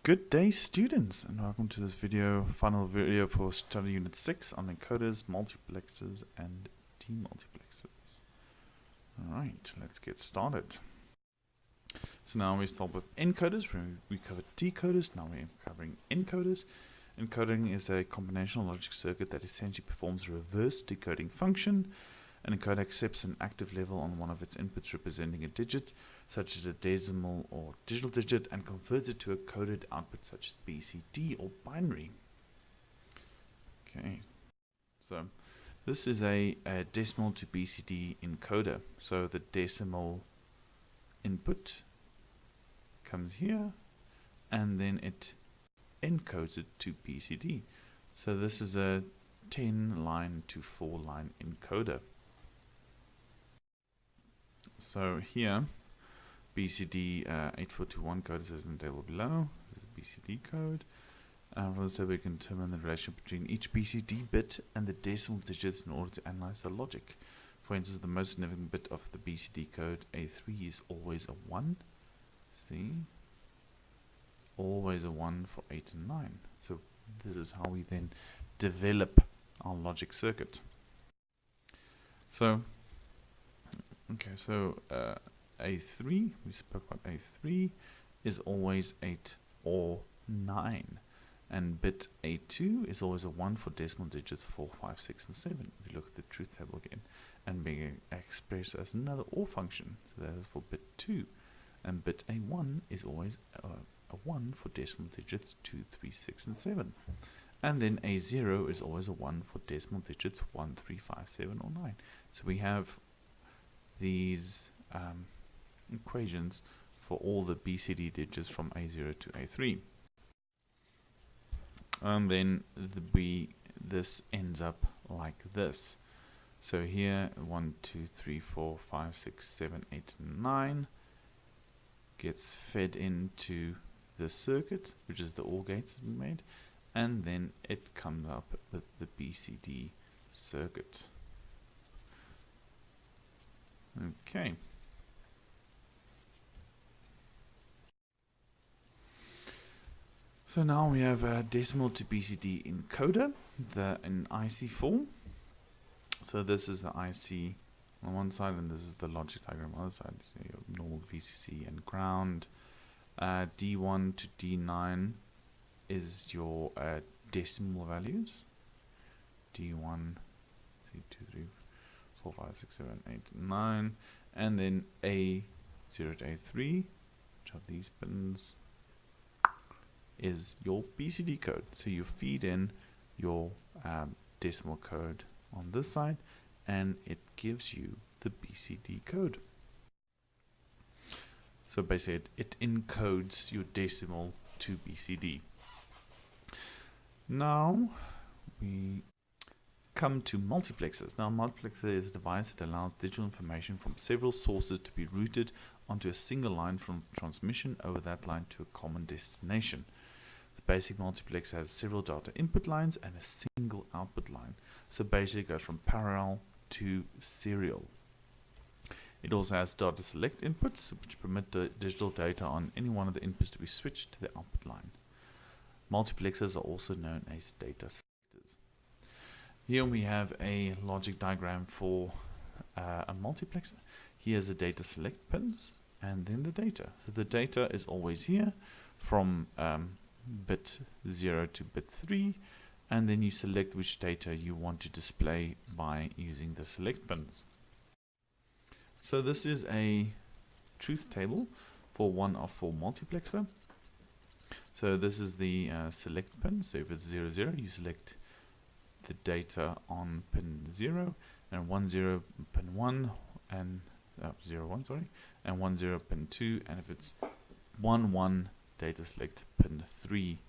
Good day, students, and welcome to this final video for Study Unit 6 on encoders, multiplexers, and demultiplexers. Alright, let's get started. So now we start with encoders. We covered decoders, now we're covering encoders. Encoding is a combinational logic circuit that essentially performs a reverse decoding function. An encoder accepts an active level on one of its inputs representing a digit, such as a decimal or digital digit, and converts it to a coded output such as BCD or binary. Okay, so this is a decimal to BCD encoder. So the decimal input comes here, and then it encodes it to BCD. So this is a 10-line to 4-line encoder. So here, BCD 8421 code is in the table below. This is the BCD code. So we can determine the relation between each BCD bit and the decimal digits in order to analyze the logic. For instance, the most significant bit of the BCD code, A3, is always a 1. See? It's always a 1 for 8 and 9. So this is how we then develop our logic circuit. So A3, we spoke about A3, is always 8 or 9. And bit A2 is always a 1 for decimal digits 4, 5, 6, and 7. If you look at the truth table again, and being expressed as another OR function. So that is for bit 2. And bit A1 is always a 1 for decimal digits 2, 3, 6, and 7. And then A0 is always a 1 for decimal digits 1, 3, 5, 7, or 9. So we have these equations for all the BCD digits from A0 to A3. And then this ends up like this. So here 1, 2, 3, 4, 5, 6, 7, 8, 9 gets fed into the circuit, which is the OR gates that we made, and then it comes up with the BCD circuit. Okay. So now we have a decimal to BCD encoder, in IC4. So this is the IC on one side, and this is the logic diagram on the other side. So your normal VCC and ground. D1 to D9 is your decimal values. D1, 3, 2, 3, 4, 5, 6, 7, 8, 9. And then A0 to A3, which are these pins, is your BCD code. So you feed in your decimal code on this side, and it gives you the BCD code. So basically it encodes your decimal to BCD. Now we come to multiplexers. Now, multiplexer is a device that allows digital information from several sources to be routed onto a single line from transmission over that line to a common destination. The basic multiplexer has several data input lines and a single output line. So basically it goes from parallel to serial. It also has data select inputs, which permit the digital data on any one of the inputs to be switched to the output line. Multiplexers are also known as data selectors. Here we have a logic diagram for a multiplexer. Here's the data select pins, and then the data. So the data is always here from bit 0 to bit 3, and then you select which data you want to display by using the select pins. So this is a truth table for one of 4 multiplexer. So this is the select pin. So if it's 0, 0, you select the data on pin 0, and 1, 0 pin 1, and 0, 1, sorry, and 1, 0 pin 2, and if it's 1, 1, data select pin 3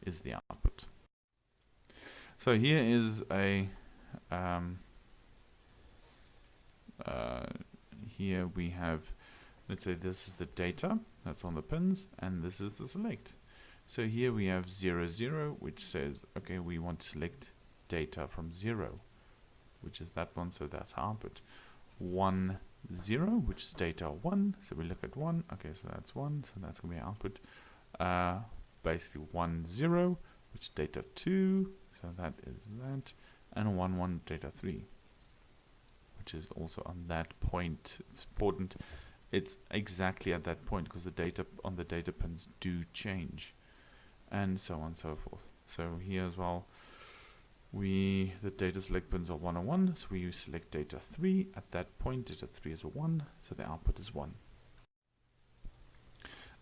is the output. So here is a here we have, let's say this is the data that's on the pins, and this is the select. So here we have 0, 0, which says, okay, we want to select data from 0, which is that one, so that's our output. 1, 0, which is data 1, so we look at 1, okay, so that's 1, so that's going to be our output. basically 1 0, which is data 2, so that is that, and 1 1 data 3, which is also on that point. It's important. It's exactly at that point because the data on the data pins do change, and so on and so forth. So here as well, the data select pins are 1 and 1, so we select data 3. At that point, data 3 is a 1, so the output is 1.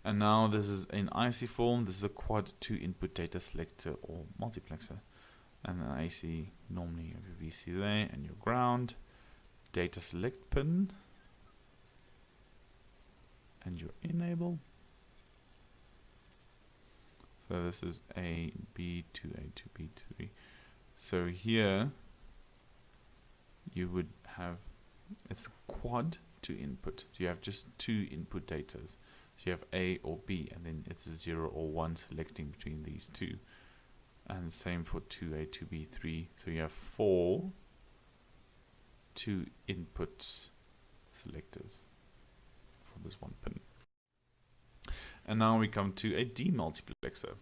And now this is in IC form. This is a quad 2 input data selector or multiplexer. And an IC, normally you have your VC there and your ground, data select pin, and your enable. So this is A, B to A to B to B. So here you would have, it's a quad to input. So you have just 2 input datas. So you have A or B, and then it's a 0 or 1 selecting between these 2. And same for 2A, 2B, 3. So you have 4 2 inputs selectors for this one pin. And now we come to a demultiplexer.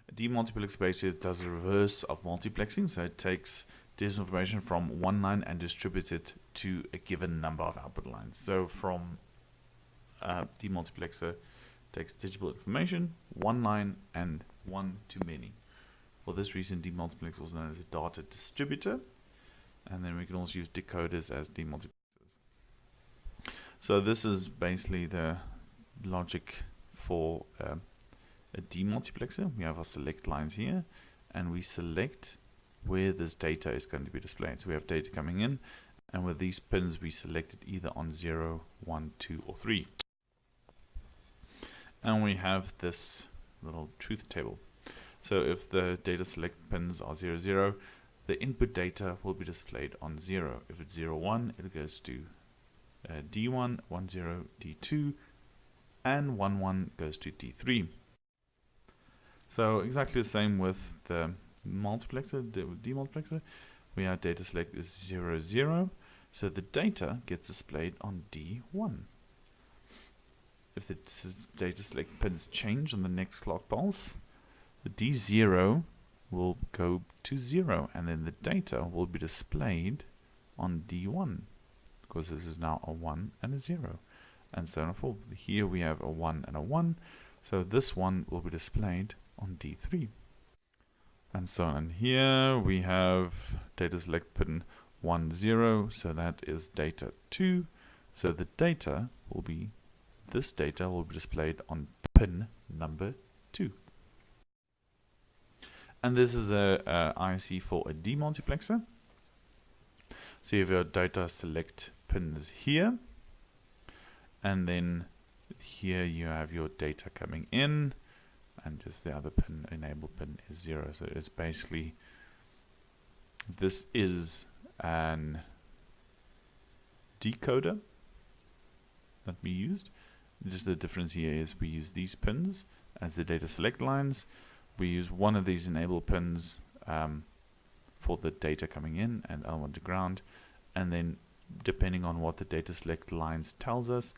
A demultiplexer basically does the reverse of multiplexing, so it takes digital information from one line and distributes it to a given number of output lines. So from demultiplexer takes digital information, one line, and one to many. For this reason, demultiplexer is also known as a data distributor, and then we can also use decoders as demultiplexers. So this is basically the logic for a demultiplexer. We have our select lines here, and we select where this data is going to be displayed. So we have data coming in, and with these pins we select it either on 0, 1, 2, or 3. And we have this little truth table. So if the data select pins are 0, 0, the input data will be displayed on 0. If it's 0, 1, it goes to D1, 1, 0, D2, and 1, 1 goes to D3. So exactly the same with the multiplexer, demultiplexer. We have data select is 0, 0, so the data gets displayed on D1. If the data select pins change on the next clock pulse, the D0 will go to 0, and then the data will be displayed on D1, because this is now a 1 and a 0, and so on and forth. Here we have a 1 and a 1, so this one will be displayed on D3, and so on. And here we have data select pin 1, 0, so that is data 2, so the data will be, this data will be displayed on pin number 2. And this is a IC for a demultiplexer. So you have your data select pins here, and then here you have your data coming in, and just the other pin, enable pin, is 0. So it's basically, this is an decoder that we used. Just the difference here is we use these pins as the data select lines. We use one of these enable pins for the data coming in and other one to ground, and then depending on what the data select lines tells us,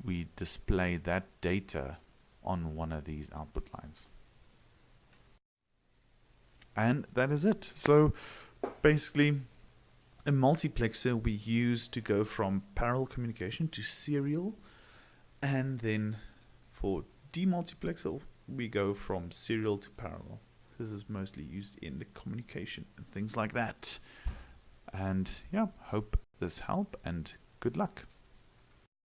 we display that data on one of these output lines. And that is it. So basically, a multiplexer we use to go from parallel communication to serial, and then for demultiplexer we go from serial to parallel. This is mostly used in the communication and things like that. And yeah, hope this helped, and good luck.